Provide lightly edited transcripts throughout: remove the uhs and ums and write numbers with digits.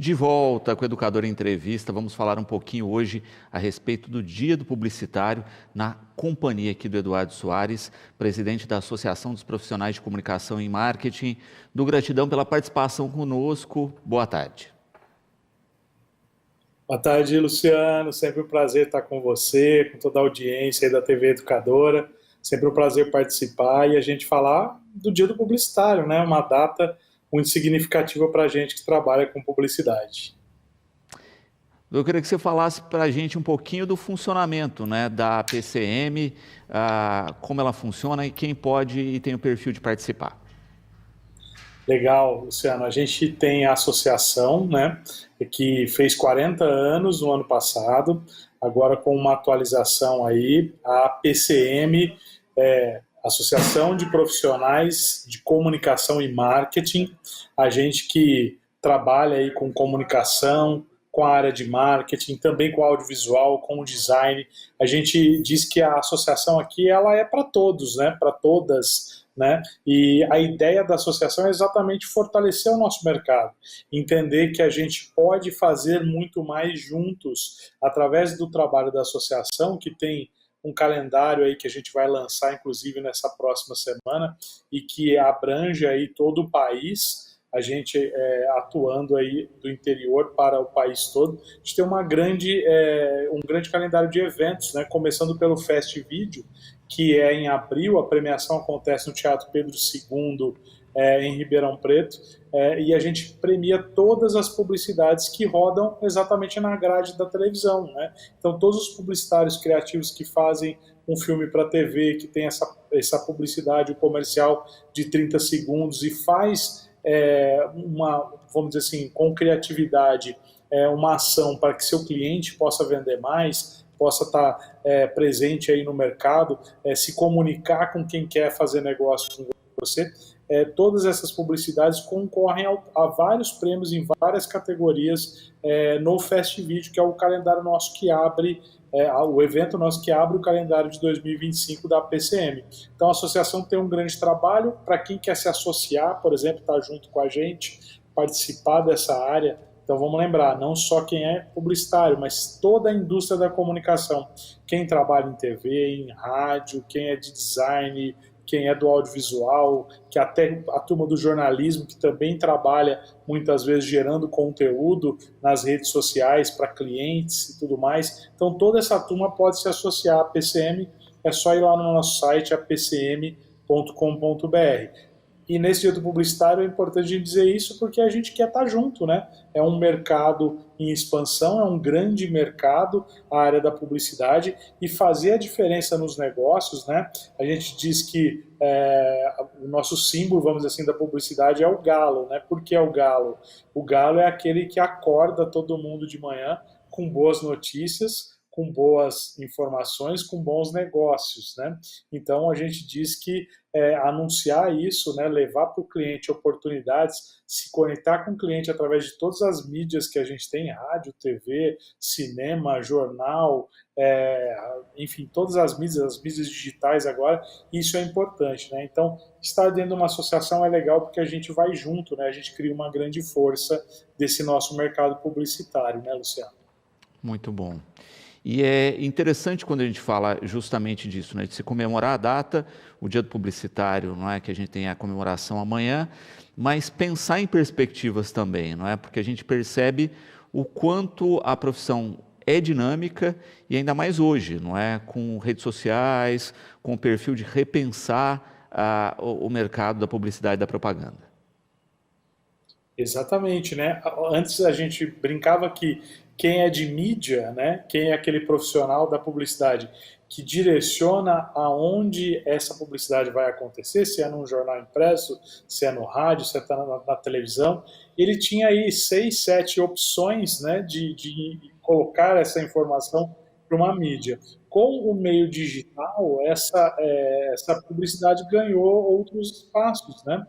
De volta com o Educador em Entrevista, vamos falar um pouquinho hoje a respeito do Dia do Publicitário na companhia aqui do Eduardo Soares, presidente da Associação dos Profissionais de Comunicação e Marketing. Gratidão pela participação conosco. Boa tarde. Boa tarde, Luciano. Sempre um prazer estar com você, com toda a audiência aí da TV Educadora. Sempre um prazer participar e a gente falar do Dia do Publicitário, né? Uma data muito significativa para a gente que trabalha com publicidade. Eu queria que você falasse para a gente um pouquinho do funcionamento, né, da PCM, como ela funciona e quem pode e tem o perfil de participar. Legal, Luciano. A gente tem a associação, né, que fez 40 anos no ano passado, agora com uma atualização aí, a PCM, Associação de Profissionais de Comunicação e Marketing, a gente que trabalha aí com comunicação, com a área de marketing, também com audiovisual, com o design. A gente diz que a associação aqui ela é para todos, né? Para todas, né? E a ideia da associação é exatamente fortalecer o nosso mercado, entender que a gente pode fazer muito mais juntos através do trabalho da associação, que tem um calendário aí que a gente vai lançar, inclusive, nessa próxima semana, e que abrange aí todo o país, a gente atuando aí do interior para o país todo. A gente tem um grande calendário de eventos, né? Começando pelo Fest Video, que é em abril, a premiação acontece no Teatro Pedro II, em Ribeirão Preto, e a gente premia todas as publicidades que rodam exatamente na grade da televisão, né? Então, todos os publicitários criativos que fazem um filme para a TV, que tem essa publicidade, o comercial de 30 segundos e faz vamos dizer assim, com criatividade, uma ação para que seu cliente possa vender mais, possa estar presente aí no mercado, se comunicar com quem quer fazer negócio com você. Todas essas publicidades concorrem a vários prêmios em várias categorias no Fest Video, que é o calendário nosso que abre, o evento nosso que abre o calendário de 2025 da PCM. Então a associação tem um grande trabalho para quem quer se associar, por exemplo, estar junto com a gente, participar dessa área. Então vamos lembrar, não só quem é publicitário, mas toda a indústria da comunicação. Quem trabalha em TV, em rádio, quem é de design, quem é do audiovisual, que até a turma do jornalismo, que também trabalha muitas vezes gerando conteúdo nas redes sociais para clientes e tudo mais. Então toda essa turma pode se associar à PCM, é só ir lá no nosso site, apcm.com.br. E nesse Dia do Publicitário é importante dizer isso porque a gente quer estar junto, né? É um mercado em expansão, é um grande mercado, a área da publicidade, e fazer a diferença nos negócios, né? A gente diz que o nosso símbolo, vamos dizer assim, da publicidade é o galo, né? Por que é o galo? O galo é aquele que acorda todo mundo de manhã com boas notícias, com boas informações, com bons negócios, né? Então a gente diz que anunciar isso, né, levar para o cliente oportunidades, se conectar com o cliente através de todas as mídias que a gente tem, rádio, TV, cinema, jornal, enfim, todas as mídias digitais agora, isso é importante, né? Então, estar dentro de uma associação é legal porque a gente vai junto, né? A gente cria uma grande força desse nosso mercado publicitário, né, Luciano? Muito bom. E é interessante quando a gente fala justamente disso, né, de se comemorar a data, o Dia do Publicitário, não é, que a gente tem a comemoração amanhã, mas pensar em perspectivas também, não é, porque a gente percebe o quanto a profissão é dinâmica e ainda mais hoje, não é, com redes sociais, com o perfil de repensar o mercado da publicidade e da propaganda. Exatamente, né? Antes a gente brincava que quem é de mídia, né? Quem é aquele profissional da publicidade que direciona aonde essa publicidade vai acontecer, se é num jornal impresso, se é no rádio, se é na televisão, ele tinha aí 6, 7 opções, né, de colocar essa informação para uma mídia. Com o meio digital, essa publicidade ganhou outros espaços, né?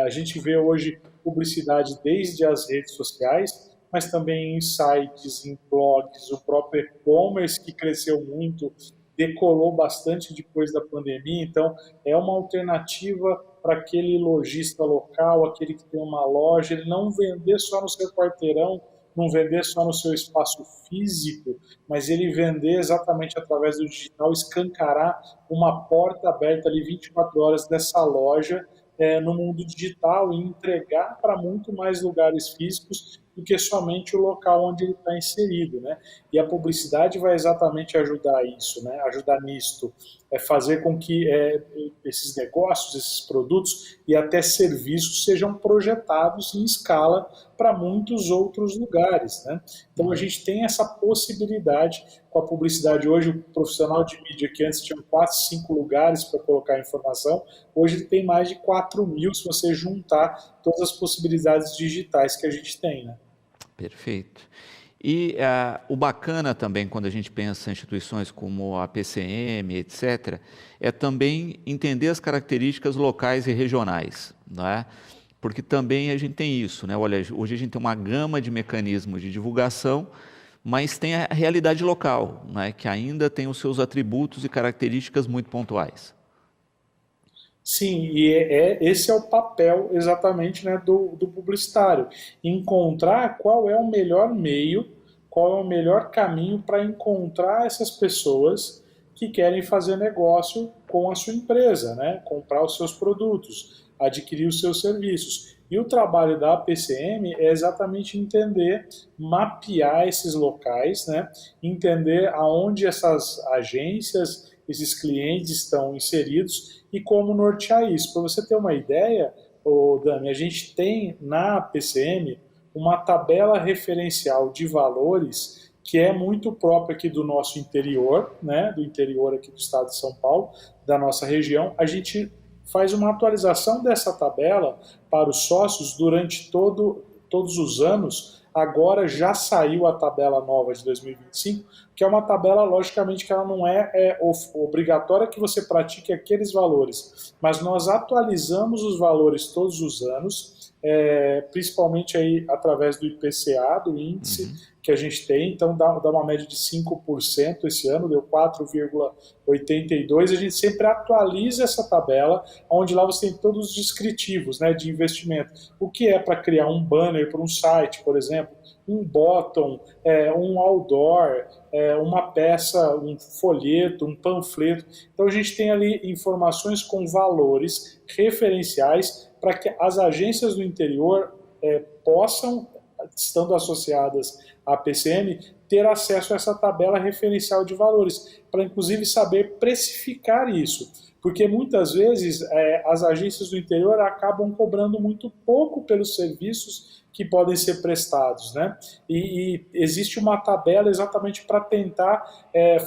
A gente vê hoje publicidade desde as redes sociais, mas também em sites, em blogs, o próprio e-commerce que cresceu muito, decolou bastante depois da pandemia, então é uma alternativa para aquele lojista local, aquele que tem uma loja, ele não vender só no seu quarteirão, não vender só no seu espaço físico, mas ele vender exatamente através do digital, escancarar uma porta aberta ali 24 horas dessa loja no mundo digital e entregar para muito mais lugares físicos do que somente o local onde ele está inserido, né? E a publicidade vai exatamente ajudar isso, né? Ajudar nisto, fazer com que esses negócios, esses produtos e até serviços sejam projetados em escala para muitos outros lugares, né? Então a gente tem essa possibilidade com a publicidade hoje. O profissional de mídia que antes tinha 4, 5 lugares para colocar informação, hoje ele tem mais de 4.000 se você juntar todas as possibilidades digitais que a gente tem, né? Perfeito. E o bacana também, quando a gente pensa em instituições como a PCM, etc., é também entender as características locais e regionais, não é? Porque também a gente tem isso, né? Olha, hoje a gente tem uma gama de mecanismos de divulgação, mas tem a realidade local, né? Que ainda tem os seus atributos e características muito pontuais. Sim, e esse é o papel exatamente, né, do publicitário. Encontrar qual é o melhor meio, qual é o melhor caminho para encontrar essas pessoas que querem fazer negócio com a sua empresa, né, comprar os seus produtos, adquirir os seus serviços. E o trabalho da APCM é exatamente entender, mapear esses locais, né, entender aonde essas agências, esses clientes estão inseridos e como nortear isso. Para você ter uma ideia, Dani, a gente tem na PCM uma tabela referencial de valores que é muito própria aqui do nosso interior, né, do interior aqui do estado de São Paulo, da nossa região. A gente faz uma atualização dessa tabela para os sócios durante todos os anos. Agora já saiu a tabela nova de 2025, que é uma tabela, logicamente, que ela não é obrigatória que você pratique aqueles valores, mas nós atualizamos os valores todos os anos, principalmente aí através do IPCA, do índice que a gente tem. Então dá uma média de 5% esse ano, deu 4,82%. A gente sempre atualiza essa tabela, onde lá você tem todos os descritivos, né, de investimento. O que é para criar um banner para um site, por exemplo, um bottom, um outdoor, uma peça, um folheto, um panfleto. Então a gente tem ali informações com valores referenciais para que as agências do interior possam, estando associadas à PCM, ter acesso a essa tabela referencial de valores, para inclusive saber precificar isso. Porque muitas vezes as agências do interior acabam cobrando muito pouco pelos serviços que podem ser prestados, né? E existe uma tabela exatamente para tentar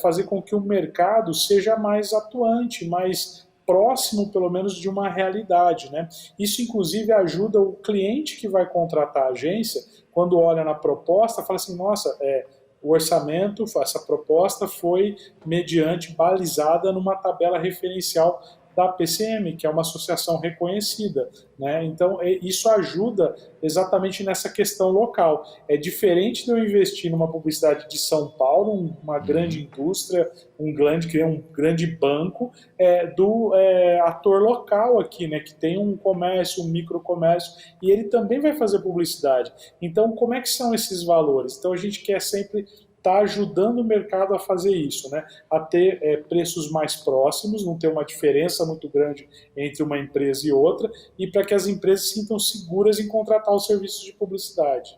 fazer com que o mercado seja mais atuante, mais próximo, pelo menos, de uma realidade, né? Isso, inclusive, ajuda o cliente que vai contratar a agência, quando olha na proposta, fala assim, nossa, o orçamento, essa proposta foi mediante, balizada numa tabela referencial da PCM, que é uma associação reconhecida, né? Então, isso ajuda exatamente nessa questão local. É diferente de eu investir numa publicidade de São Paulo, uma grande indústria, um grande banco, do ator local aqui, né? Que tem um comércio, um microcomércio, e ele também vai fazer publicidade. Então, como é que são esses valores? Então, a gente quer sempre está ajudando o mercado a fazer isso, né? A ter preços mais próximos, não ter uma diferença muito grande entre uma empresa e outra, e para que as empresas se sintam seguras em contratar os serviços de publicidade.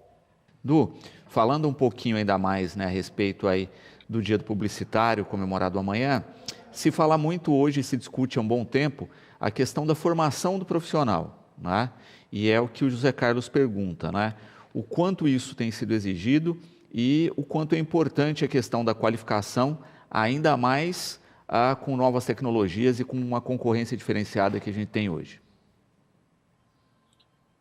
Du, falando um pouquinho ainda mais, né, a respeito aí do Dia do Publicitário, comemorado amanhã, se fala muito hoje, se discute há um bom tempo, a questão da formação do profissional, né? E é o que o José Carlos pergunta, né? O quanto isso tem sido exigido e o quanto é importante a questão da qualificação, ainda mais com novas tecnologias e com uma concorrência diferenciada que a gente tem hoje.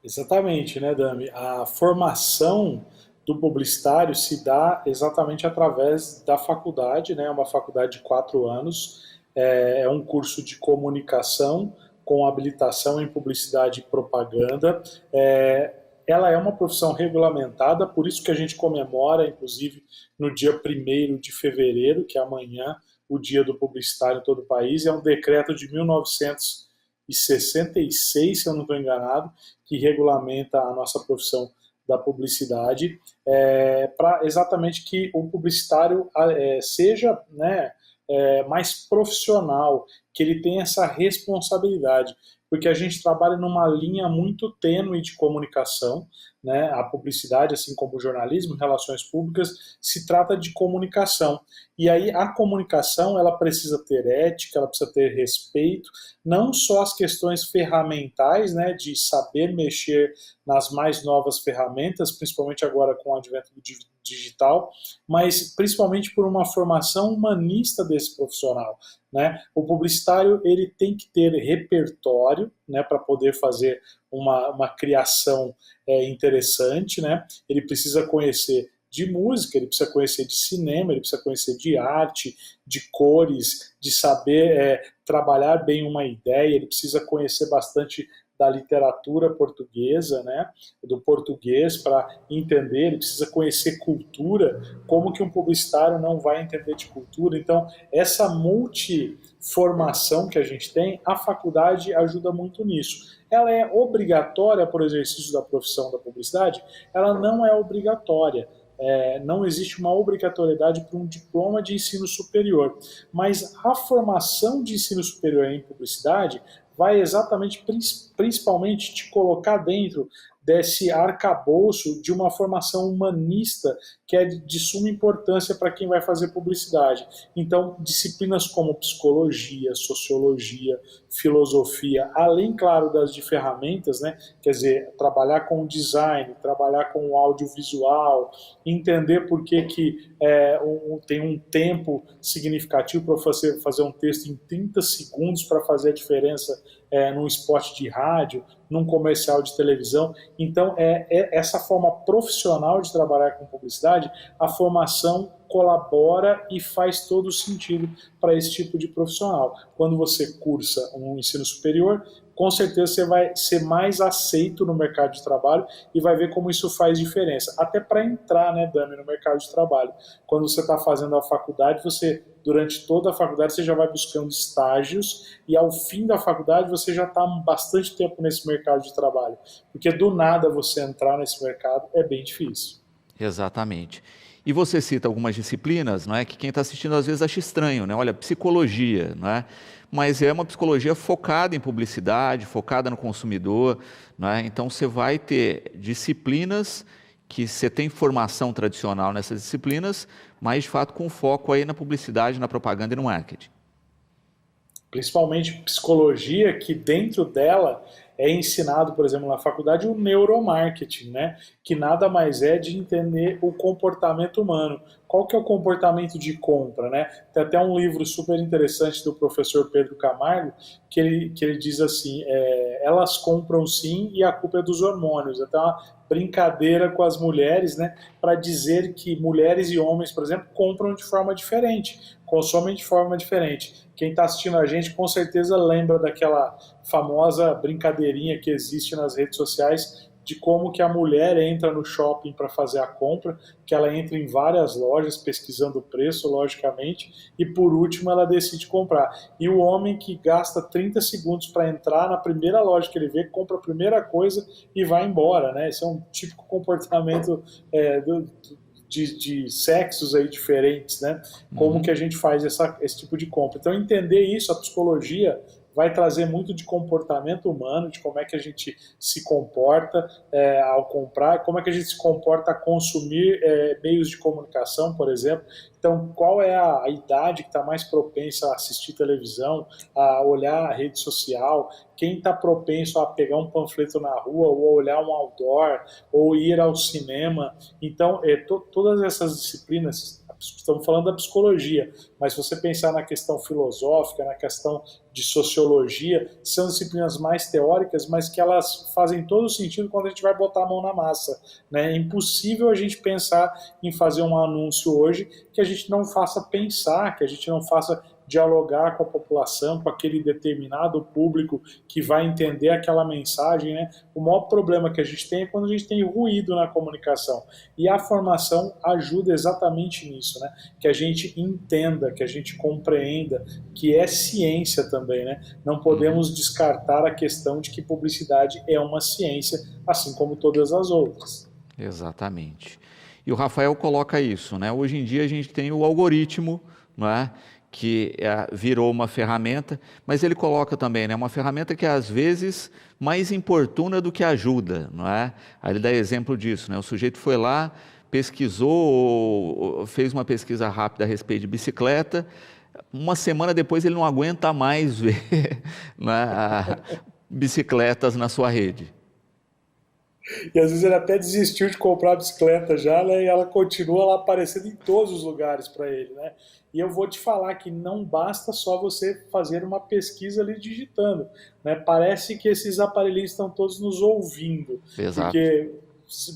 Exatamente, né, Dami? A formação do publicitário se dá exatamente através da faculdade, né? Uma faculdade de 4 anos, é um curso de comunicação com habilitação em publicidade e propaganda. Ela é uma profissão regulamentada, por isso que a gente comemora, inclusive, no dia 1º de fevereiro, que é amanhã, o Dia do Publicitário em todo o país. É um decreto de 1900 1966, se eu não estou enganado, que regulamenta a nossa profissão da publicidade, para exatamente que o publicitário seja, né, mais profissional, que ele tenha essa responsabilidade, porque a gente trabalha numa linha muito tênue de comunicação, né? A publicidade, assim como o jornalismo, relações públicas, se trata de comunicação. E aí a comunicação, ela precisa ter ética, ela precisa ter respeito, não só as questões ferramentais, né, de saber mexer nas mais novas ferramentas, principalmente agora com o advento do digital, mas principalmente por uma formação humanista desse profissional, né? O publicitário, ele tem que ter repertório, né, para poder fazer uma criação interessante, né? Ele precisa conhecer de música, ele precisa conhecer de cinema, ele precisa conhecer de arte, de cores, de saber trabalhar bem uma ideia, ele precisa conhecer bastante da literatura portuguesa, né, do português, para entender, ele precisa conhecer cultura, como que um publicitário não vai entender de cultura. Então, essa multiformação que a gente tem, a faculdade ajuda muito nisso. Ela é obrigatória para o exercício da profissão da publicidade? Ela não é obrigatória. Não existe uma obrigatoriedade para um diploma de ensino superior, mas a formação de ensino superior em publicidade vai exatamente, principalmente, te colocar dentro desse arcabouço de uma formação humanista que é de suma importância para quem vai fazer publicidade. Então, disciplinas como psicologia, sociologia, filosofia, além, claro, das de ferramentas, né? Quer dizer, trabalhar com design, trabalhar com audiovisual, entender por que tem um tempo significativo para você fazer um texto em 30 segundos para fazer a diferença num spot de rádio, num comercial de televisão. Então, essa forma profissional de trabalhar com publicidade, a formação colabora e faz todo sentido para esse tipo de profissional. Quando você cursa um ensino superior, com certeza você vai ser mais aceito no mercado de trabalho e vai ver como isso faz diferença. Até para entrar, né, Dami, no mercado de trabalho. Quando você está fazendo a faculdade, durante toda a faculdade, você já vai buscando estágios e ao fim da faculdade você já está há bastante tempo nesse mercado de trabalho. Porque do nada você entrar nesse mercado é bem difícil. Exatamente. E você cita algumas disciplinas, não é, que quem está assistindo às vezes acha estranho, né? Olha, psicologia, não é? Mas é uma psicologia focada em publicidade, focada no consumidor, não é? Então você vai ter disciplinas que você tem formação tradicional nessas disciplinas, mas de fato com foco aí na publicidade, na propaganda e no marketing. Principalmente psicologia, que dentro dela é ensinado, por exemplo, na faculdade, o neuromarketing, né? Que nada mais é de entender o comportamento humano. Qual que é o comportamento de compra, né? Tem até um livro super interessante do professor Pedro Camargo, que ele diz assim, elas compram sim e a culpa é dos hormônios. Até uma brincadeira com as mulheres, né? Para dizer que mulheres e homens, por exemplo, compram de forma diferente, consomem de forma diferente. Quem está assistindo a gente com certeza lembra daquela famosa brincadeirinha que existe nas redes sociais de como que a mulher entra no shopping para fazer a compra, que ela entra em várias lojas pesquisando o preço, logicamente, e por último ela decide comprar. E o homem que gasta 30 segundos para entrar na primeira loja que ele vê, compra a primeira coisa e vai embora, né? Esse é um típico comportamento de sexos aí diferentes, né? Como que a gente faz esse tipo de compra. Então, entender isso, a psicologia vai trazer muito de comportamento humano, de como é que a gente se comporta ao comprar, como é que a gente se comporta a consumir meios de comunicação, por exemplo. Então, qual é a idade que está mais propensa a assistir televisão, a olhar a rede social, quem está propenso a pegar um panfleto na rua, ou a olhar um outdoor, ou ir ao cinema. Então, todas essas disciplinas, estamos falando da psicologia, mas se você pensar na questão filosófica, na questão de sociologia, são disciplinas mais teóricas, mas que elas fazem todo sentido quando a gente vai botar a mão na massa, né? É impossível a gente pensar em fazer um anúncio hoje que a gente não faça pensar, que a gente não faça dialogar com a população, com aquele determinado público que vai entender aquela mensagem, né? O maior problema que a gente tem é quando a gente tem ruído na comunicação. E a formação ajuda exatamente nisso, né? Que a gente entenda, que a gente compreenda, que é ciência também, né? Não podemos descartar a questão de que publicidade é uma ciência, assim como todas as outras. Exatamente. E o Rafael coloca isso, né? Hoje em dia a gente tem o algoritmo, não é? Que virou uma ferramenta, mas ele coloca também, né? Uma ferramenta que às vezes mais importuna do que ajuda, não é? Aí ele dá exemplo disso, né? O sujeito foi lá, pesquisou, fez uma pesquisa rápida a respeito de bicicleta, uma semana depois ele não aguenta mais ver, né, bicicletas na sua rede. E às vezes ele até desistiu de comprar a bicicleta já, né? E ela continua lá aparecendo em todos os lugares para ele, né? E eu vou te falar que não basta só você fazer uma pesquisa ali digitando, né? Parece que esses aparelhinhos estão todos nos ouvindo, Exato. porque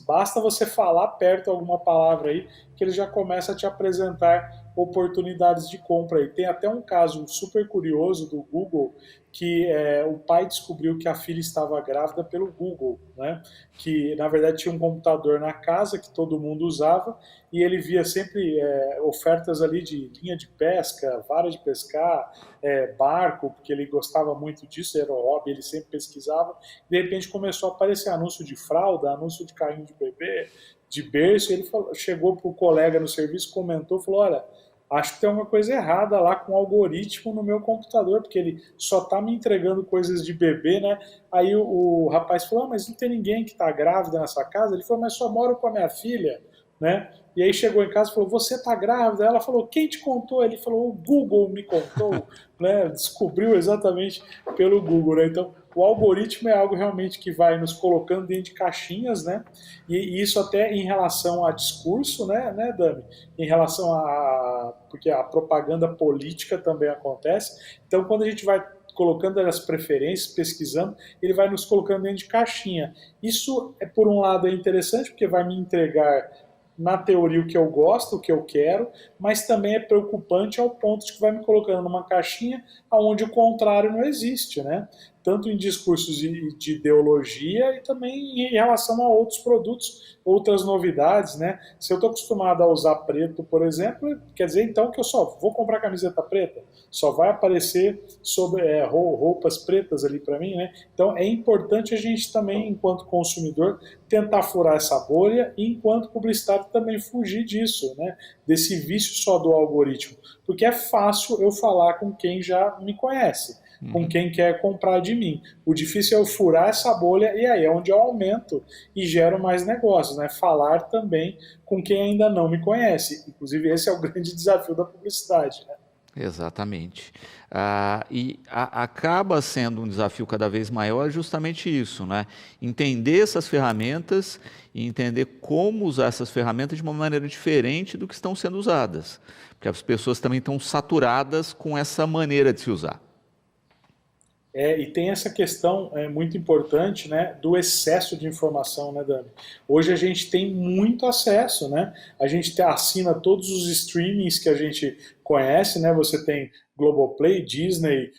basta você falar perto alguma palavra aí que ele já começa a te apresentar oportunidades de compra aí. Tem até um caso super curioso do Google que o pai descobriu que a filha estava grávida pelo Google, né? Que na verdade tinha um computador na casa que todo mundo usava e ele via sempre ofertas ali de linha de pesca, vara de pescar, barco, porque ele gostava muito disso, era o hobby, ele sempre pesquisava. De repente começou a aparecer anúncio de fralda, anúncio de carrinho de bebê, de berço. Ele chegou para o colega no serviço, comentou, falou: olha, acho que tem uma coisa errada lá com o algoritmo no meu computador, porque ele só está me entregando coisas de bebê, né? Aí o rapaz falou: ah, mas não tem ninguém que está grávida nessa casa? Ele falou: mas só moro com a minha filha, né? E aí chegou em casa e falou: você está grávida? Ela falou: quem te contou? Ele falou: o Google me contou, né? Descobriu exatamente pelo Google, né? Então, o algoritmo é algo realmente que vai nos colocando dentro de caixinhas, né? E isso até em relação a discurso, né, Dami? Em relação a... porque a propaganda política também acontece. Então, quando a gente vai colocando as preferências, pesquisando, ele vai nos colocando dentro de caixinha. Isso, por um lado, é interessante, porque vai me entregar na teoria o que eu gosto, o que eu quero, mas também é preocupante ao ponto de que vai me colocando numa caixinha onde o contrário não existe, né? Tanto em discursos de ideologia e também em relação a outros produtos, outras novidades, né? Se eu estou acostumado a usar preto, por exemplo, quer dizer então que eu só vou comprar camiseta preta? Só vai aparecer sobre roupas pretas ali para mim, né? Então é importante a gente também, enquanto consumidor, tentar furar essa bolha e, enquanto publicitário, também fugir disso, né? Desse vício só do algoritmo. Porque é fácil eu falar com quem já me conhece, com quem quer comprar de mim. O difícil é eu furar essa bolha e aí é onde eu aumento e gero mais negócios, né? Falar também com quem ainda não me conhece. Inclusive, esse é o grande desafio da publicidade, né? Exatamente. Acaba sendo um desafio cada vez maior justamente isso, né? Entender essas ferramentas e entender como usar essas ferramentas de uma maneira diferente do que estão sendo usadas. Porque as pessoas também estão saturadas com essa maneira de se usar. E tem essa questão muito importante, né, do excesso de informação, né, Dani? Hoje a gente tem muito acesso, né? A gente assina todos os streamings que a gente conhece, né? Você tem Globoplay, Disney,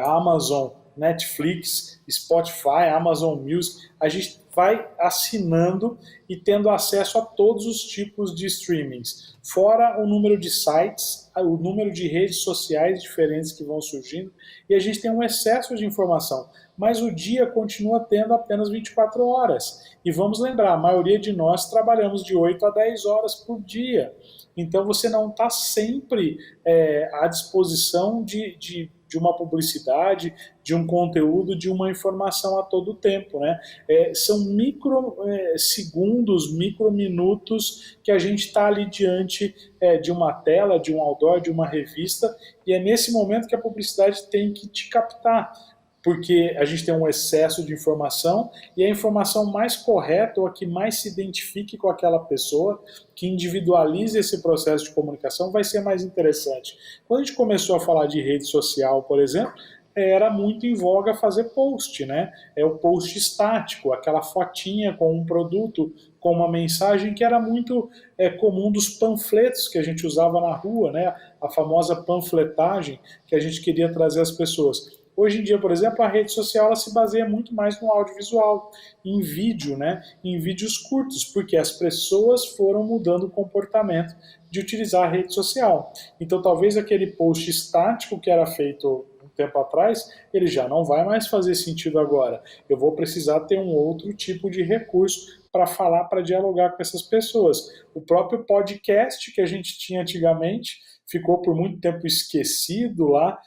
Amazon, Netflix, Spotify, Amazon Music. A gente vai assinando e tendo acesso a todos os tipos de streamings. Fora o número de sites, o número de redes sociais diferentes que vão surgindo, e a gente tem um excesso de informação. Mas o dia continua tendo apenas 24 horas. E vamos lembrar, a maioria de nós trabalhamos de 8 a 10 horas por dia. Então você não está sempre à disposição de uma publicidade, de um conteúdo, de uma informação a todo tempo, né? São microsegundos, microminutos que a gente está ali diante de uma tela, de um outdoor, de uma revista, e é nesse momento que a publicidade tem que te captar, porque a gente tem um excesso de informação e a informação mais correta ou a que mais se identifique com aquela pessoa, que individualize esse processo de comunicação, vai ser mais interessante. Quando a gente começou a falar de rede social, por exemplo, era muito em voga fazer post, né? É o post estático, aquela fotinha com um produto, com uma mensagem que era muito comum dos panfletos que a gente usava na rua, né? A famosa panfletagem que a gente queria trazer às pessoas. Hoje em dia, por exemplo, a rede social ela se baseia muito mais no audiovisual, em vídeo, né? Em vídeos curtos, porque as pessoas foram mudando o comportamento de utilizar a rede social. Então, talvez aquele post estático que era feito um tempo atrás, ele já não vai mais fazer sentido agora. Eu vou precisar ter um outro tipo de recurso para falar, para dialogar com essas pessoas. O próprio podcast que a gente tinha antigamente ficou por muito tempo esquecido lá,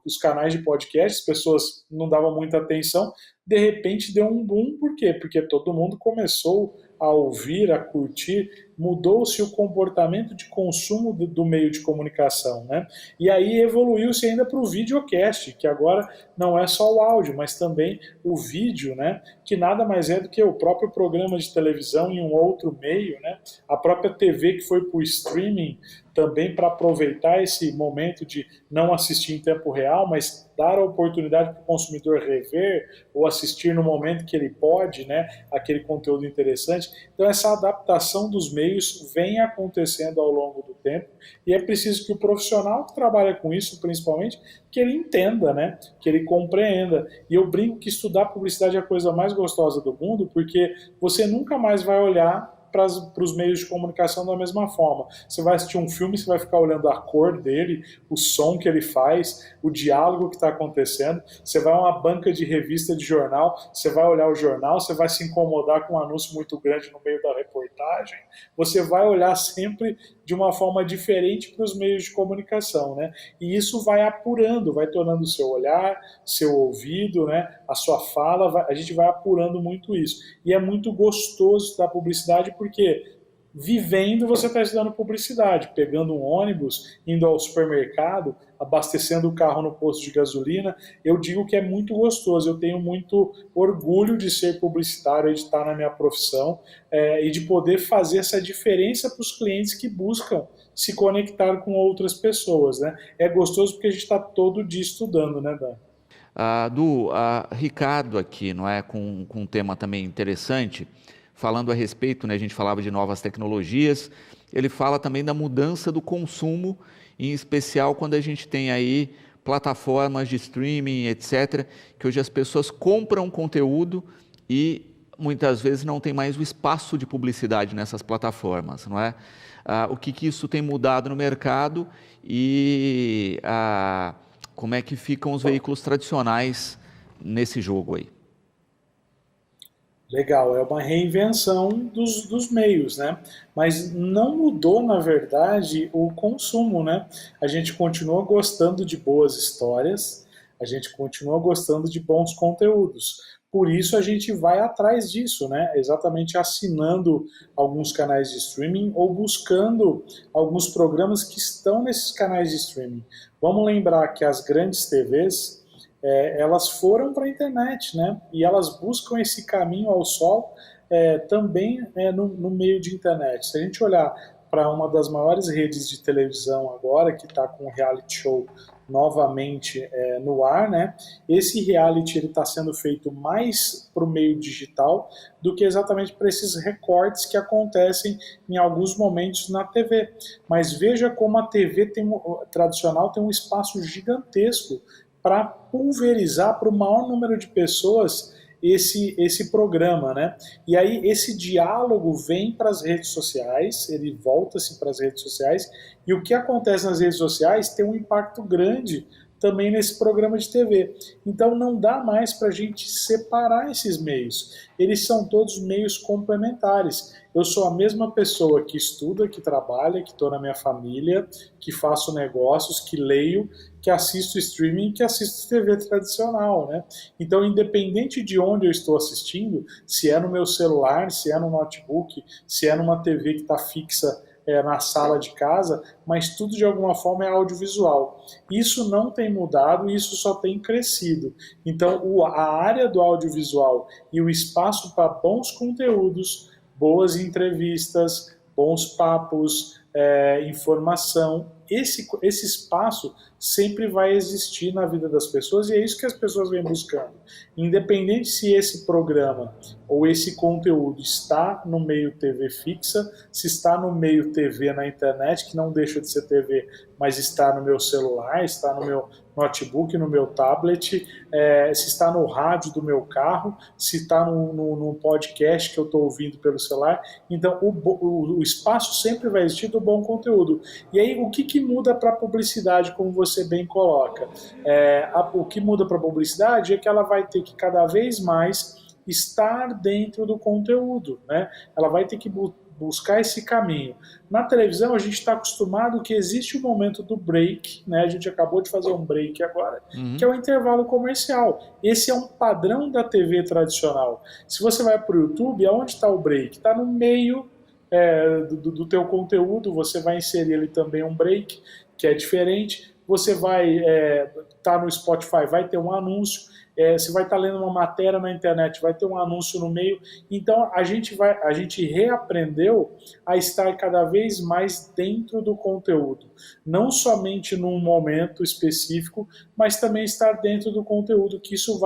os canais de podcast, as pessoas não davam muita atenção, de repente deu um boom, por quê? Porque todo mundo começou a ouvir, a curtir, mudou-se o comportamento de consumo do meio de comunicação, né? E aí evoluiu-se ainda para o videocast, que agora não é só o áudio, mas também o vídeo, né? Que nada mais é do que o próprio programa de televisão em um outro meio, né? A própria TV que foi para o streaming também para aproveitar esse momento de não assistir em tempo real, mas dar a oportunidade para o consumidor rever ou assistir no momento que ele pode, né, aquele conteúdo interessante. Então essa adaptação dos meios vem acontecendo ao longo do tempo e é preciso que o profissional que trabalha com isso, principalmente, que ele entenda, né, que ele compreenda. E eu brinco que estudar publicidade é a coisa mais gostosa do mundo, porque você nunca mais vai olhar para os meios de comunicação da mesma forma. Você vai assistir um filme, você vai ficar olhando a cor dele, o som que ele faz, o diálogo que está acontecendo. Você vai a uma banca de revista de jornal, você vai olhar o jornal, você vai se incomodar com um anúncio muito grande no meio da reportagem. Você vai olhar sempre de uma forma diferente para os meios de comunicação, né? E isso vai apurando, vai tornando o seu olhar, seu ouvido, né? A sua fala, a gente vai apurando muito isso. E é muito gostoso da publicidade porque vivendo você está estudando publicidade, pegando um ônibus, indo ao supermercado, abastecendo o carro no posto de gasolina. Eu digo que é muito gostoso, eu tenho muito orgulho de ser publicitário, de estar na minha profissão e de poder fazer essa diferença para os clientes que buscam se conectar com outras pessoas, né? É gostoso porque a gente está todo dia estudando, né, Dan? Ricardo aqui, não é, com um tema também interessante, falando a respeito, né, a gente falava de novas tecnologias, ele fala também da mudança do consumo, em especial quando a gente tem aí plataformas de streaming, etc., que hoje as pessoas compram conteúdo e muitas vezes não tem mais o espaço de publicidade nessas plataformas, não é? O que isso tem mudado no mercado e como é que ficam os veículos tradicionais nesse jogo aí? Legal, é uma reinvenção dos meios, né? Mas não mudou, na verdade, o consumo, né? A gente continua gostando de boas histórias, a gente continua gostando de bons conteúdos. Por isso a gente vai atrás disso, né? Exatamente assinando alguns canais de streaming ou buscando alguns programas que estão nesses canais de streaming. Vamos lembrar que as grandes TVs elas foram para a internet, né? E elas buscam esse caminho ao sol também no meio de internet. Se a gente olhar para uma das maiores redes de televisão agora, que está com o reality show novamente no ar, né? Esse reality está sendo feito mais para o meio digital do que exatamente para esses recortes que acontecem em alguns momentos na TV. Mas veja como a TV tradicional tem um espaço gigantesco para pulverizar para o maior número de pessoas esse programa, né? E aí esse diálogo vem para as redes sociais, ele volta-se para as redes sociais, e o que acontece nas redes sociais tem um impacto grande também nesse programa de TV. Então não dá mais para a gente separar esses meios. Eles são todos meios complementares. Eu sou a mesma pessoa que estuda, que trabalha, que estou na minha família, que faço negócios, que leio, que assisto streaming, que assisto TV tradicional, né? Então, independente de onde eu estou assistindo, se é no meu celular, se é no notebook, se é numa TV que está fixa na sala de casa, mas tudo de alguma forma é audiovisual. Isso não tem mudado, isso só tem crescido. Então, a área do audiovisual e o espaço para bons conteúdos, boas entrevistas, bons papos, informação, esse espaço sempre vai existir na vida das pessoas e é isso que as pessoas vêm buscando. Independente se esse programa ou esse conteúdo está no meio TV fixa, se está no meio TV na internet, que não deixa de ser TV, mas está no meu celular, está no meu notebook, no meu tablet, se está no rádio do meu carro, se está no podcast que eu estou ouvindo pelo celular. Então, o espaço sempre vai existir do bom conteúdo. E aí, o que muda para a publicidade, como você bem coloca? O que muda para a publicidade é que ela vai ter que cada vez mais estar dentro do conteúdo, né? Ela vai ter que buscar esse caminho. Na televisão, a gente está acostumado que existe o momento do break, né? A gente acabou de fazer um break agora, que é o intervalo comercial. Esse é um padrão da TV tradicional. Se você vai para o YouTube, aonde está o break? Está no meio do teu conteúdo, você vai inserir ali também um break, que é diferente. Você vai estar no Spotify, vai ter um anúncio. Você vai estar lendo uma matéria na internet, vai ter um anúncio no meio. Então a gente reaprendeu a estar cada vez mais dentro do conteúdo, não somente num momento específico, mas também estar dentro do conteúdo, que isso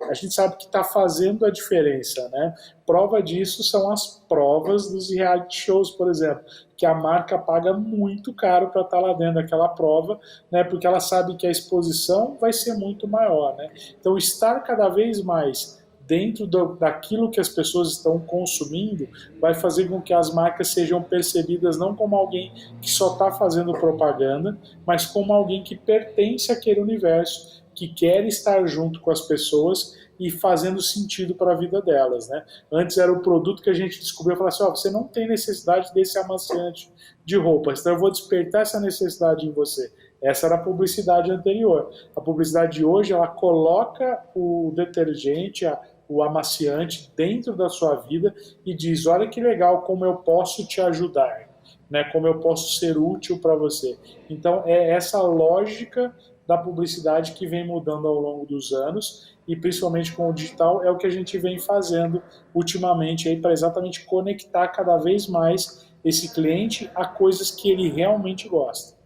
a gente sabe que está fazendo a diferença, né? Prova disso são as provas dos reality shows, por exemplo, que a marca paga muito caro para estar lá dentro daquela prova, né? Porque ela sabe que a exposição vai ser muito maior, né? Então estar cada vez mais dentro daquilo que as pessoas estão consumindo vai fazer com que as marcas sejam percebidas não como alguém que só está fazendo propaganda, mas como alguém que pertence àquele universo, que quer estar junto com as pessoas e fazendo sentido para a vida delas, né? Antes era o produto que a gente descobriu e falava assim, você não tem necessidade desse amaciante de roupas, então eu vou despertar essa necessidade em você. Essa era a publicidade anterior. A publicidade de hoje, ela coloca o detergente, o amaciante dentro da sua vida e diz, olha que legal, como eu posso te ajudar, né? Como eu posso ser útil para você. Então, é essa lógica da publicidade que vem mudando ao longo dos anos e principalmente com o digital é o que a gente vem fazendo ultimamente aí para exatamente conectar cada vez mais esse cliente a coisas que ele realmente gosta.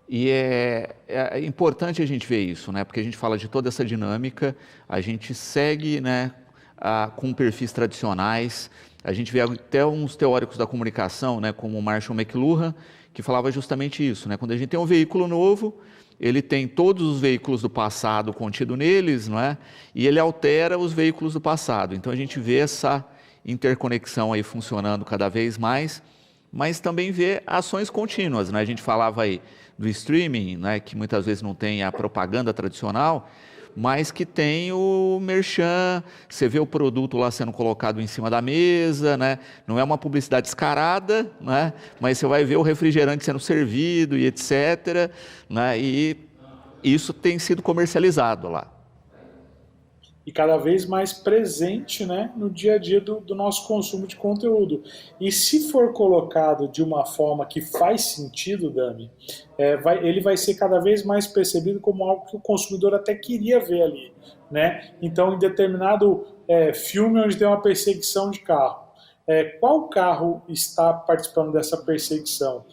E é importante a gente ver isso, né? Porque a gente fala de toda essa dinâmica, a gente segue, né, com perfis tradicionais, a gente vê até uns teóricos da comunicação, né, como o Marshall McLuhan, que falava justamente isso, né? Quando a gente tem um veículo novo, ele tem todos os veículos do passado contido neles, não é? E ele altera os veículos do passado. Então a gente vê essa interconexão aí funcionando cada vez mais, mas também vê ações contínuas, né? A gente falava aí do streaming, né, que muitas vezes não tem a propaganda tradicional, mas que tem o merchan, você vê o produto lá sendo colocado em cima da mesa, né? Não é uma publicidade descarada, né? Mas você vai ver o refrigerante sendo servido e etc., né? E isso tem sido comercializado lá. E cada vez mais presente, né, no dia a dia do nosso consumo de conteúdo. E se for colocado de uma forma que faz sentido, Dami, ele vai ser cada vez mais percebido como algo que o consumidor até queria ver ali, né? Então, em determinado filme onde tem uma perseguição de carro, qual carro está participando dessa perseguição?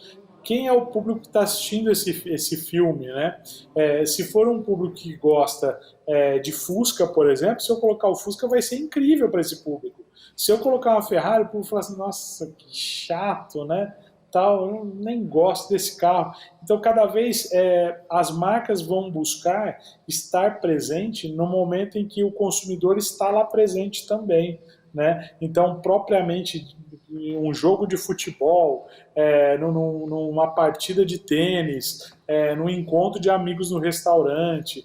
Quem é o público que está assistindo esse filme, né? Se for um público que gosta de Fusca, por exemplo, se eu colocar o Fusca vai ser incrível para esse público. Se eu colocar uma Ferrari, o público fala assim, nossa, que chato, né? Eu nem gosto desse carro. Então, cada vez as marcas vão buscar estar presente no momento em que o consumidor está lá presente também, né? Então, propriamente, um jogo de futebol, numa partida de tênis, num encontro de amigos no restaurante,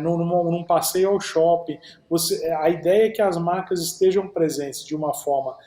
num passeio ao shopping. A ideia é que as marcas estejam presentes de uma forma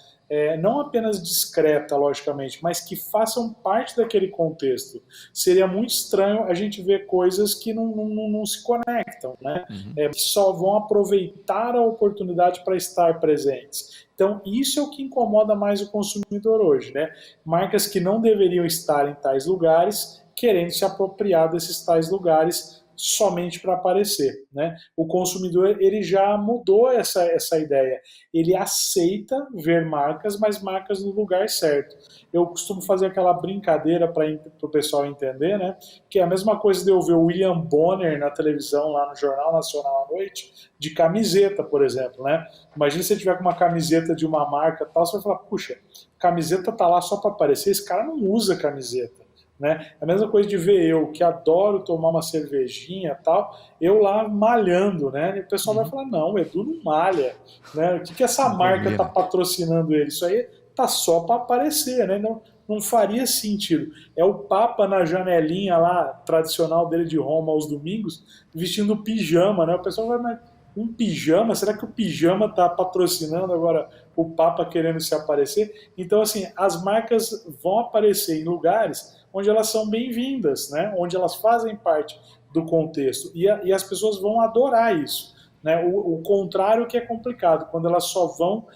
não apenas discreta, logicamente, mas que façam parte daquele contexto. Seria muito estranho a gente ver coisas que não se conectam, né? Que só vão aproveitar a oportunidade para estar presentes. Então, isso é o que incomoda mais o consumidor hoje, né? Marcas que não deveriam estar em tais lugares, querendo se apropriar desses tais lugares somente para aparecer, né? O consumidor ele já mudou essa ideia. Ele aceita ver marcas, mas marcas no lugar certo. Eu costumo fazer aquela brincadeira para o pessoal entender, né? Que é a mesma coisa de eu ver o William Bonner na televisão, lá no Jornal Nacional à noite, de camiseta, por exemplo, né? Imagina se você tiver com uma camiseta de uma marca tal, você vai falar, puxa, camiseta tá lá só para aparecer, esse cara não usa camiseta. Né? É a mesma coisa de ver eu, que adoro tomar uma cervejinha e tal, eu lá malhando, né? E o pessoal vai falar, não, o Edu não malha, né? O que essa marca está patrocinando ele? Isso aí tá só para aparecer, né? Não faria sentido. É o Papa na janelinha lá, tradicional dele de Roma aos domingos, vestindo pijama, né? O pessoal vai, mas um pijama? Será que o pijama está patrocinando agora o Papa querendo se aparecer? Então, assim, as marcas vão aparecer em lugares onde elas são bem-vindas, né? Onde elas fazem parte do contexto. E as pessoas vão adorar isso. Né? O contrário que é complicado, quando elas só vão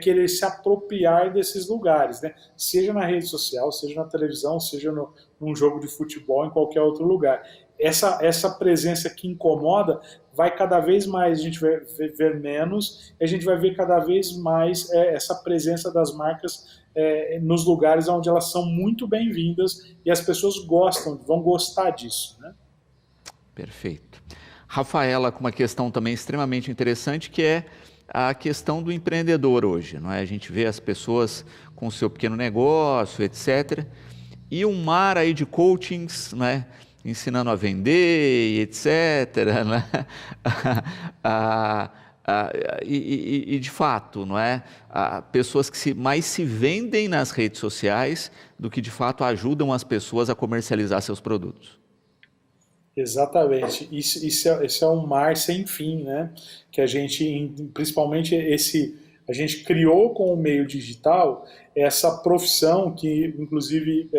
querer se apropriar desses lugares, né? Seja na rede social, seja na televisão, seja num jogo de futebol, em qualquer outro lugar. Essa presença que incomoda vai cada vez mais a gente ver menos, e a gente vai ver cada vez mais essa presença das marcas nos lugares onde elas são muito bem-vindas e as pessoas vão gostar disso, né? Perfeito. Rafaela, com uma questão também extremamente interessante, que é a questão do empreendedor hoje, não é? A gente vê as pessoas com o seu pequeno negócio, etc., e um mar aí de coachings, né? Ensinando a vender, etc., né? E de fato, não é? Pessoas que mais se vendem nas redes sociais do que de fato ajudam as pessoas a comercializar seus produtos. Exatamente. Esse é um mar sem fim, né? Que a gente, principalmente a gente criou com o meio digital essa profissão que, inclusive,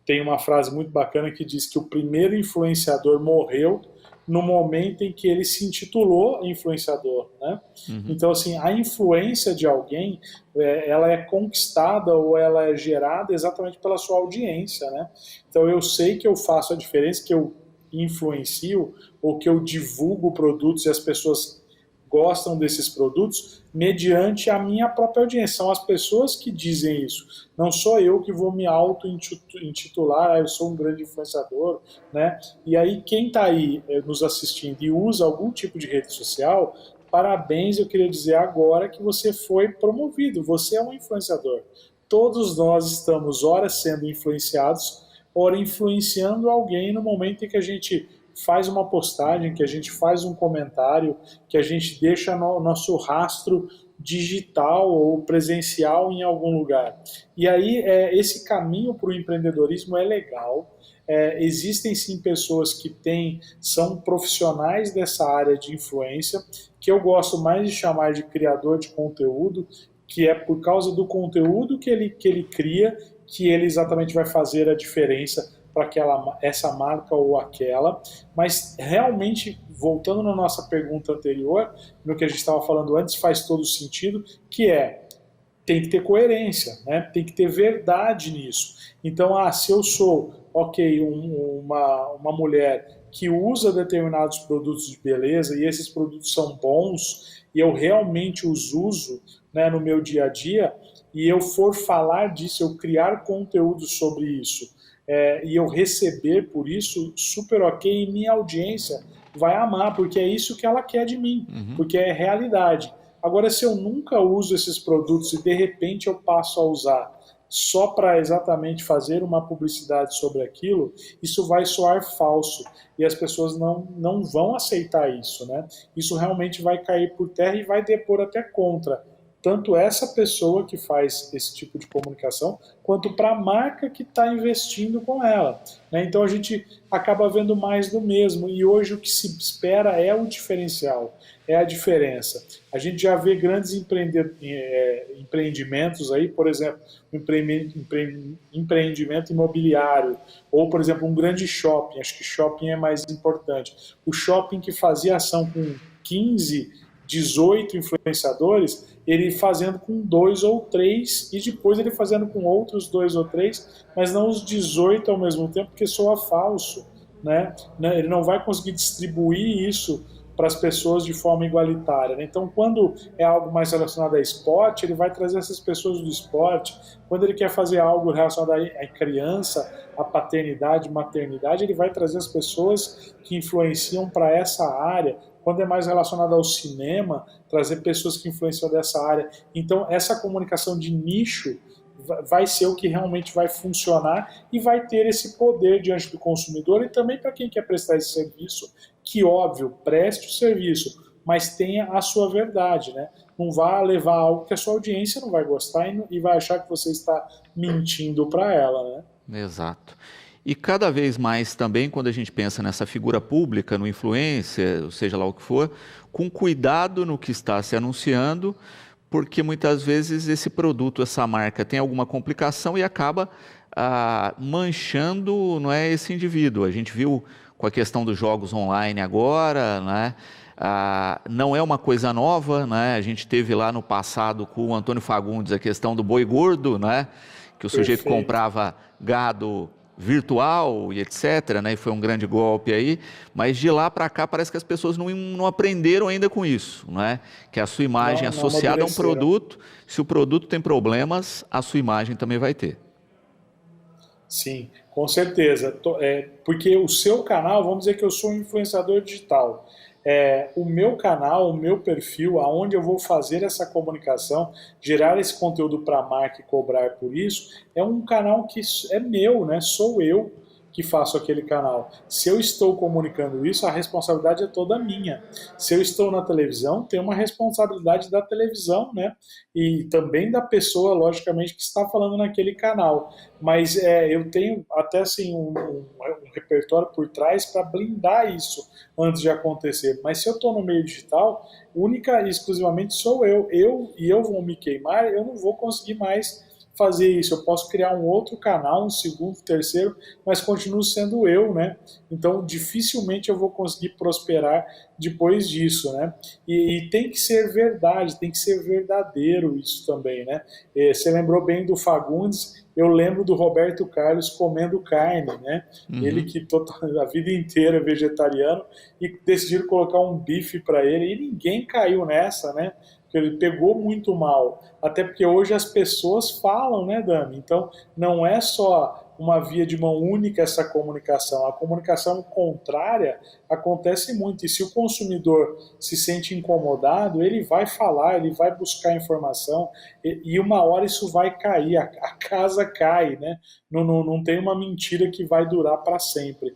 tem uma frase muito bacana que diz que o primeiro influenciador morreu no momento em que ele se intitulou influenciador, né? Uhum. Então, assim, a influência de alguém, ela é conquistada ou ela é gerada exatamente pela sua audiência, né? Então, eu sei que eu faço a diferença, que eu influencio ou que eu divulgo produtos e as pessoas gostam desses produtos mediante a minha própria audiência. São as pessoas que dizem isso. Não sou eu que vou me auto-intitular, eu sou um grande influenciador, né? E aí quem está aí nos assistindo e usa algum tipo de rede social, parabéns, eu queria dizer agora que você foi promovido, você é um influenciador. Todos nós estamos, ora sendo influenciados, ora influenciando alguém no momento em que a gente faz uma postagem, que a gente faz um comentário, que a gente deixa nosso rastro digital ou presencial em algum lugar. E aí esse caminho para o empreendedorismo é legal. Existem sim pessoas que são profissionais dessa área de influência, que eu gosto mais de chamar de criador de conteúdo, que é por causa do conteúdo que ele cria que ele exatamente vai fazer a diferença para essa marca ou aquela. Mas realmente, voltando na nossa pergunta anterior, no que a gente estava falando antes, faz todo sentido, que tem que ter coerência, né? Tem que ter verdade nisso. Então, se eu sou, uma mulher que usa determinados produtos de beleza e esses produtos são bons e eu realmente os uso, né, no meu dia a dia, e eu for falar disso, eu criar conteúdo sobre isso, e eu receber por isso, super ok, e minha audiência vai amar, porque é isso que ela quer de mim, porque é realidade. Agora, se eu nunca uso esses produtos e de repente eu passo a usar só para exatamente fazer uma publicidade sobre aquilo, isso vai soar falso e as pessoas não vão aceitar isso, né? Isso realmente vai cair por terra e vai depor até contra tanto essa pessoa que faz esse tipo de comunicação, quanto para a marca que está investindo com ela, né? Então a gente acaba vendo mais do mesmo, e hoje o que se espera é o diferencial, é a diferença. A gente já vê grandes empreendimentos aí, por exemplo, um empreendimento imobiliário, ou, por exemplo, um grande shopping, acho que shopping é mais importante. O shopping que fazia ação com 15, 18 influenciadores, ele fazendo com 2 ou 3, e depois ele fazendo com outros 2 ou 3, mas não os 18 ao mesmo tempo, porque soa falso. né? Ele não vai conseguir distribuir isso para as pessoas de forma igualitária, né? Então, quando é algo mais relacionado a esporte, ele vai trazer essas pessoas do esporte. Quando ele quer fazer algo relacionado à criança, à paternidade, maternidade, ele vai trazer as pessoas que influenciam para essa área. Quando é mais relacionado ao cinema, trazer pessoas que influenciam dessa área. Então, essa comunicação de nicho vai ser o que realmente vai funcionar e vai ter esse poder diante do consumidor e também para quem quer prestar esse serviço, que, óbvio, preste o serviço, mas tenha a sua verdade, né? Não vá levar algo que a sua audiência não vai gostar e vai achar que você está mentindo para ela, né? Exato. E cada vez mais também, quando a gente pensa nessa figura pública, no influencer, ou seja lá o que for, com cuidado no que está se anunciando, porque muitas vezes esse produto, essa marca tem alguma complicação e acaba manchando, não é, esse indivíduo. A gente viu com a questão dos jogos online agora, né? Não é uma coisa nova, né? A gente teve lá no passado com o Antônio Fagundes a questão do boi gordo, né? Que o sujeito comprava gado virtual e etc, né? E foi um grande golpe aí, mas de lá para cá parece que as pessoas não aprenderam ainda com isso, né? Que a sua imagem associada a um produto, se o produto tem problemas, a sua imagem também vai ter. Sim, com certeza. Porque o seu canal, vamos dizer que eu sou um influenciador digital. O meu canal, o meu perfil, aonde eu vou fazer essa comunicação, gerar esse conteúdo para a marca e cobrar por isso, é um canal que é meu, né? Sou eu que faço aquele canal. Se eu estou comunicando isso, a responsabilidade é toda minha. Se eu estou na televisão, tem uma responsabilidade da televisão, né? E também da pessoa, logicamente, que está falando naquele canal. Mas eu tenho até assim um repertório por trás para blindar isso antes de acontecer. Mas se eu estou no meio digital, única e exclusivamente sou eu. Eu vou me queimar, eu não vou conseguir mais fazer isso. Eu posso criar um outro canal, um segundo, terceiro, mas continuo sendo eu, né? Então, dificilmente eu vou conseguir prosperar depois disso, né? E tem que ser verdade, tem que ser verdadeiro isso também, né? Você lembrou bem do Fagundes, eu lembro do Roberto Carlos comendo carne, né? Uhum. Ele que a vida inteira é vegetariano e decidiram colocar um bife para ele e ninguém caiu nessa, né? Que ele pegou muito mal, até porque hoje as pessoas falam, né, Dami? Então, não é só uma via de mão única essa comunicação, a comunicação contrária acontece muito, e se o consumidor se sente incomodado, ele vai falar, ele vai buscar informação, e uma hora isso vai cair, a casa cai, né? Não tem uma mentira que vai durar para sempre.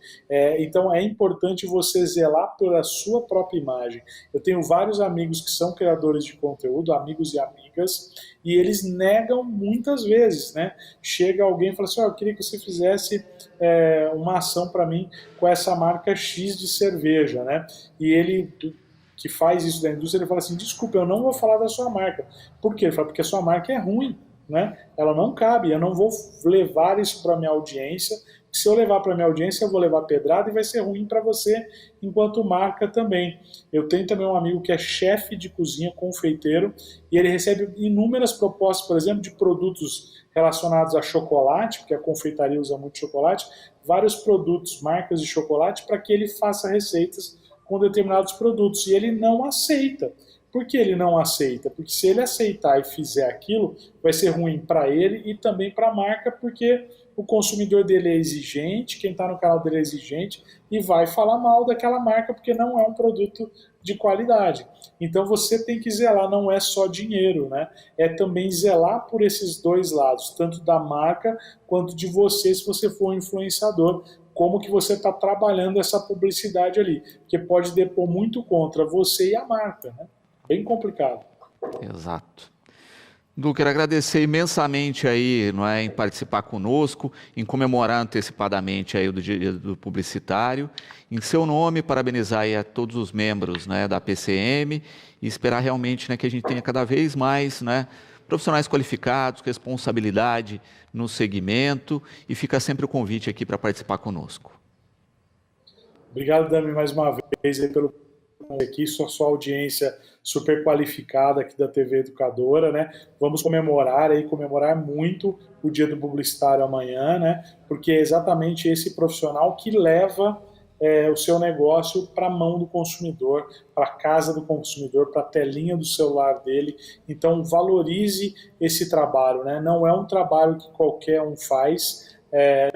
Então é importante você zelar pela sua própria imagem. Eu tenho vários amigos que são criadores de conteúdo, amigos e amigas, e eles negam muitas vezes, né? Chega alguém e fala assim, eu queria que você fizesse uma ação para mim com essa marca X de cerveja, né? E ele que faz isso da indústria, ele fala assim, desculpa, eu não vou falar da sua marca. Por quê? Ele fala, porque a sua marca é ruim, né? Ela não cabe, eu não vou levar isso para minha audiência. Se eu levar para minha audiência, eu vou levar pedrada e vai ser ruim para você enquanto marca também. Eu tenho também um amigo que é chefe de cozinha, confeiteiro, e ele recebe inúmeras propostas, por exemplo, de produtos relacionados a chocolate, porque a confeitaria usa muito chocolate, vários produtos, marcas de chocolate, para que ele faça receitas com determinados produtos. E ele não aceita. Por que ele não aceita? Porque se ele aceitar e fizer aquilo, vai ser ruim para ele e também para a marca, porque o consumidor dele é exigente, quem está no canal dele é exigente e vai falar mal daquela marca porque não é um produto de qualidade. Então você tem que zelar, não é só dinheiro, né? É também zelar por esses dois lados, tanto da marca quanto de você, se você for um influenciador, como que você está trabalhando essa publicidade ali, porque pode depor muito contra você e a marca, né? Bem complicado. Exato. Du, quero agradecer imensamente aí, não é, em participar conosco, em comemorar antecipadamente aí o Dia do Publicitário. Em seu nome, parabenizar aí a todos os membros, né, da PCM e esperar realmente, né, que a gente tenha cada vez mais, né, profissionais qualificados, responsabilidade no segmento, e fica sempre o convite aqui para participar conosco. Obrigado, Dami, mais uma vez aí pelo aqui, sua audiência super qualificada aqui da TV Educadora, né? Vamos comemorar muito o Dia do Publicitário amanhã, né? Porque é exatamente esse profissional que leva o seu negócio para a mão do consumidor, para a casa do consumidor, para a telinha do celular dele. Então, valorize esse trabalho, né? Não é um trabalho que qualquer um faz,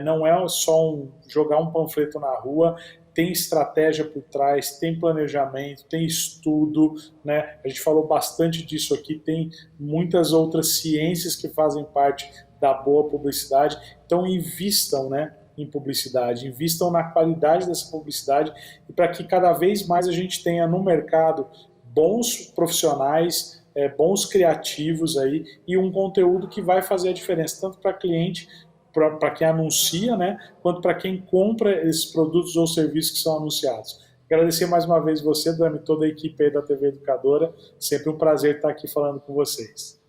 não é só jogar um panfleto na rua, tem estratégia por trás, tem planejamento, tem estudo, né? A gente falou bastante disso aqui, tem muitas outras ciências que fazem parte da boa publicidade. Então, invistam, né, em publicidade, invistam na qualidade dessa publicidade e para que cada vez mais a gente tenha no mercado bons profissionais, bons criativos aí e um conteúdo que vai fazer a diferença, tanto para cliente, para quem anuncia, né, quanto para quem compra esses produtos ou serviços que são anunciados. Agradecer mais uma vez você, Dami, toda a equipe aí da TV Educadora. Sempre um prazer estar aqui falando com vocês.